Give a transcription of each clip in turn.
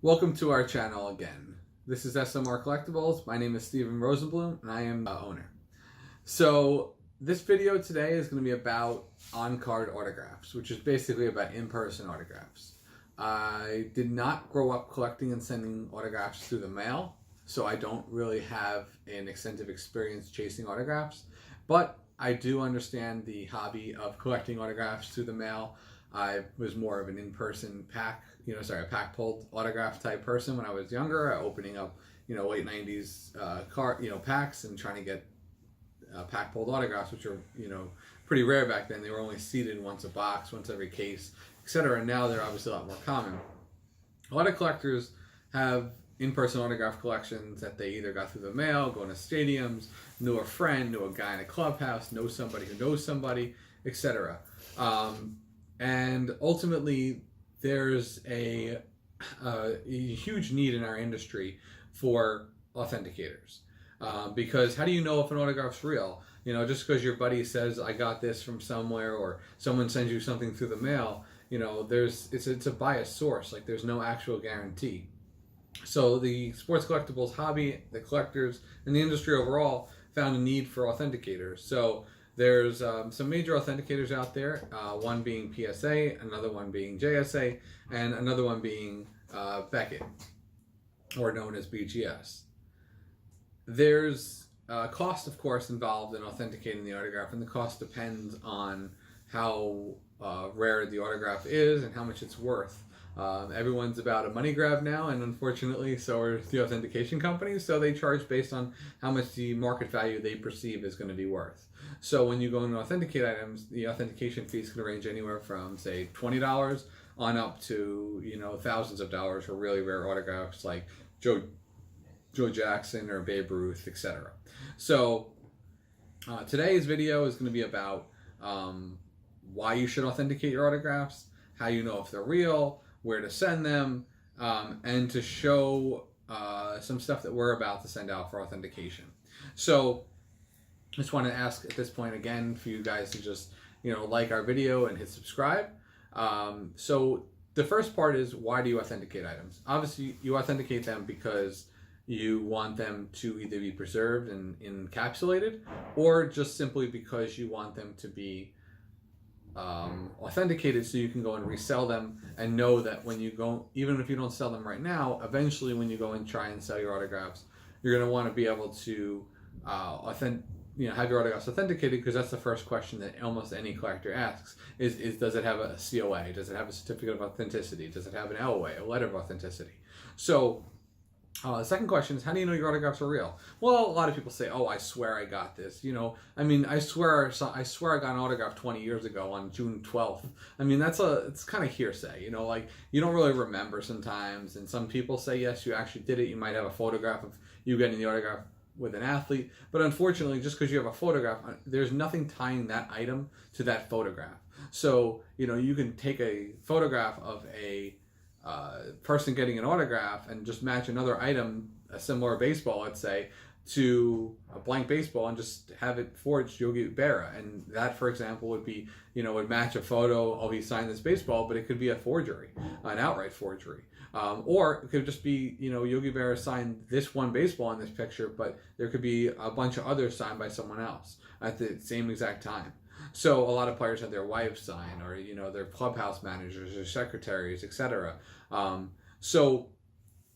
Welcome to our channel again. This is SMR Collectibles. My name is Steven Rosenblum and I am the owner. So this video today is going to be about on-card autographs, which is basically about in-person autographs. I did not grow up collecting and sending autographs through the mail, so I don't really have an extensive experience chasing autographs, but I do understand the hobby of collecting autographs through the mail. I was more of an in-person pack pulled autograph type person when I was younger, opening up, late 90s packs and trying to get pack pulled autographs, which are, pretty rare back then. They were only seeded once a box, once every case, etc. And now they're obviously a lot more common. A lot of collectors have in-person autograph collections that they either got through the mail, going to stadiums, knew a friend, knew a guy in a clubhouse, know somebody who knows somebody, etc. And ultimately, there's a huge need in our industry for authenticators. Because how do you know if an autograph's real? Just because your buddy says, I got this from somewhere, or someone sends you something through the mail, it's a biased source. Like, there's no actual guarantee. So the sports collectibles hobby, the collectors, and the industry overall found a need for authenticators. So there's some major authenticators out there, one being PSA, another one being JSA, and another one being Beckett, or known as BGS. There's cost, of course, involved in authenticating the autograph, and the cost depends on how rare the autograph is and how much it's worth. Everyone's about a money grab now, and unfortunately so are the authentication companies, so they charge based on how much the market value they perceive is going to be worth. So when you go and authenticate items, the authentication fees can range anywhere from, say, $20 on up to, thousands of dollars for really rare autographs like Joe Jackson or Babe Ruth, etc. So today's video is going to be about why you should authenticate your autographs, how you know if they're real, where to send them, and to show some stuff that we're about to send out for authentication. So I just want to ask at this point again for you guys to just like our video and hit subscribe. So the first part is, why do you authenticate items? Obviously you authenticate them because you want them to either be preserved and encapsulated, or just simply because you want them to be authenticated so you can go and resell them and know that when you go, even if you don't sell them right now, eventually when you go and try and sell your autographs, you're going to want to be able to have your autographs authenticated, because that's the first question that almost any collector asks is does it have a COA? Does it have a certificate of authenticity? Does it have an LOA, a letter of authenticity? So the second question is, how do you know your autographs are real? Well, a lot of people say, oh, I swear I got this. I swear I got an autograph 20 years ago on June 12th. It's kind of hearsay, like you don't really remember sometimes. And some people say, yes, you actually did it. You might have a photograph of you getting the autograph with an athlete. But unfortunately, just because you have a photograph, there's nothing tying that item to that photograph. So, you can take a photograph of a person getting an autograph and just match another item, a similar baseball, let's say, to a blank baseball, and just have it forged Yogi Berra. And that, for example, would be, would match a photo of he signed this baseball, but it could be a forgery, an outright forgery. Or it could just be, Yogi Berra signed this one baseball in this picture, but there could be a bunch of others signed by someone else at the same exact time. So a lot of players have their wives sign, or their clubhouse managers or secretaries, etc. So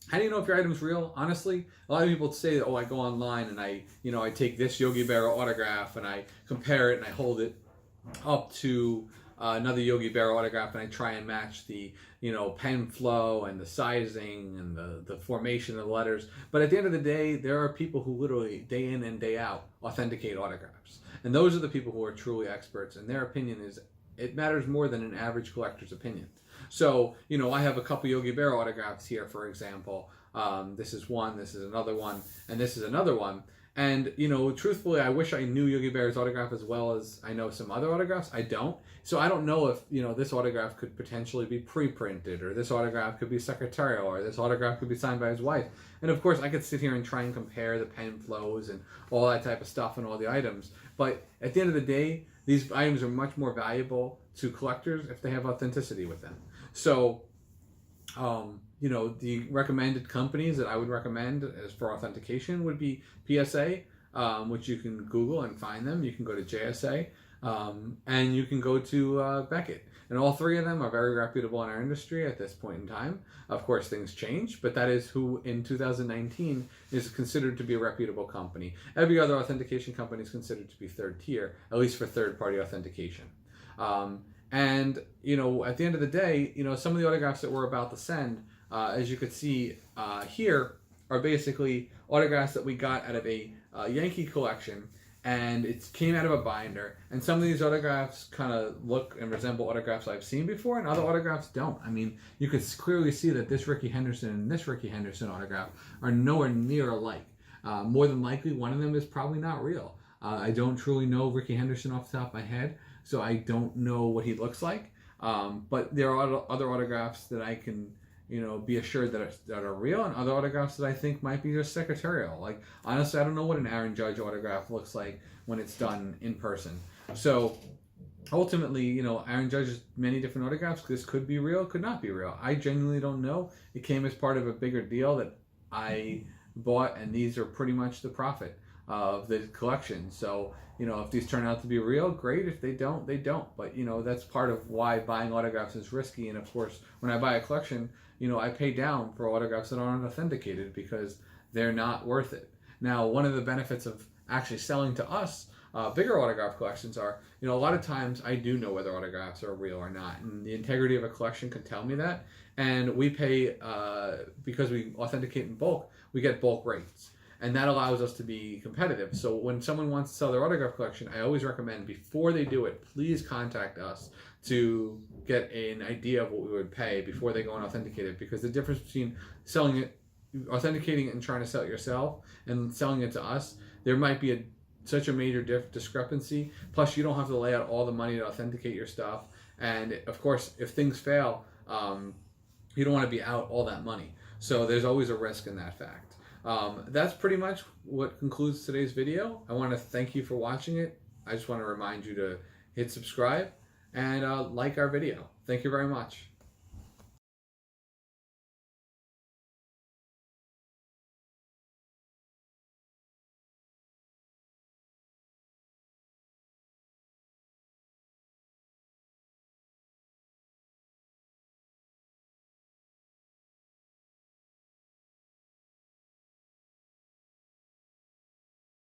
how do you know if your item's real? Honestly, a lot of people say, oh, I go online and I take this Yogi Berra autograph and I compare it and I hold it up to another Yogi Berra autograph and I try and match the pen flow and the sizing and the formation of the letters. But at the end of the day, there are people who literally day in and day out authenticate autographs. And those are the people who are truly experts, and their opinion it matters more than an average collector's opinion. So, I have a couple Yogi Berra autographs here, for example. This is one, this is another one, and this is another one. And, truthfully, I wish I knew Yogi Berra's autograph as well as I know some other autographs. I don't. So I don't know if, this autograph could potentially be pre-printed, or this autograph could be secretarial, or this autograph could be signed by his wife. And of course, I could sit here and try and compare the pen flows and all that type of stuff and all the items. But at the end of the day, these items are much more valuable to collectors if they have authenticity with them. So You know, the recommended companies that I would recommend as for authentication would be PSA, which you can Google and find them. You can go to JSA, and you can go to Beckett. And all three of them are very reputable in our industry at this point in time. Of course, things change, but that is who in 2019 is considered to be a reputable company. Every other authentication company is considered to be third tier, at least for third-party authentication. And, you know, at the end of the day, you know, some of the autographs that we're about to send, as you could see here, are basically autographs that we got out of a Yankee collection, and it came out of a binder. And some of these autographs kind of look and resemble autographs I've seen before, and other autographs don't. I mean, you could clearly see that this Rickey Henderson and this Rickey Henderson autograph are nowhere near alike. More than likely, one of them is probably not real. I don't truly know Rickey Henderson off the top of my head, so I don't know what he looks like. But there are other autographs that I can, you know, be assured that are real, and other autographs that I think might be just secretarial. Like, honestly, I don't know what an Aaron Judge autograph looks like when it's done in person. So ultimately, you know, Aaron Judge's many different autographs. This could be real, could not be real. I genuinely don't know. It came as part of a bigger deal that I bought, and these are pretty much the profit of the collection. So, you know, if these turn out to be real, great. If they don't, they don't. But, you know, that's part of why buying autographs is risky. And of course, when I buy a collection, you know, I pay down for autographs that aren't authenticated because they're not worth it. Now, one of the benefits of actually selling to us bigger autograph collections are, you know, a lot of times I do know whether autographs are real or not, and the integrity of a collection can tell me that. And we pay, because we authenticate in bulk, we get bulk rates. And that allows us to be competitive. So when someone wants to sell their autograph collection, I always recommend before they do it, please contact us to get an idea of what we would pay before they go and authenticate it. Because the difference between selling it, authenticating it and trying to sell it yourself and selling it to us, there might be such a major discrepancy. Plus, you don't have to lay out all the money to authenticate your stuff. And of course, if things fail, you don't want to be out all that money. So there's always a risk in that fact. That's pretty much what concludes today's video. I want to thank you for watching it. I just want to remind you to hit subscribe and like our video. Thank you very much.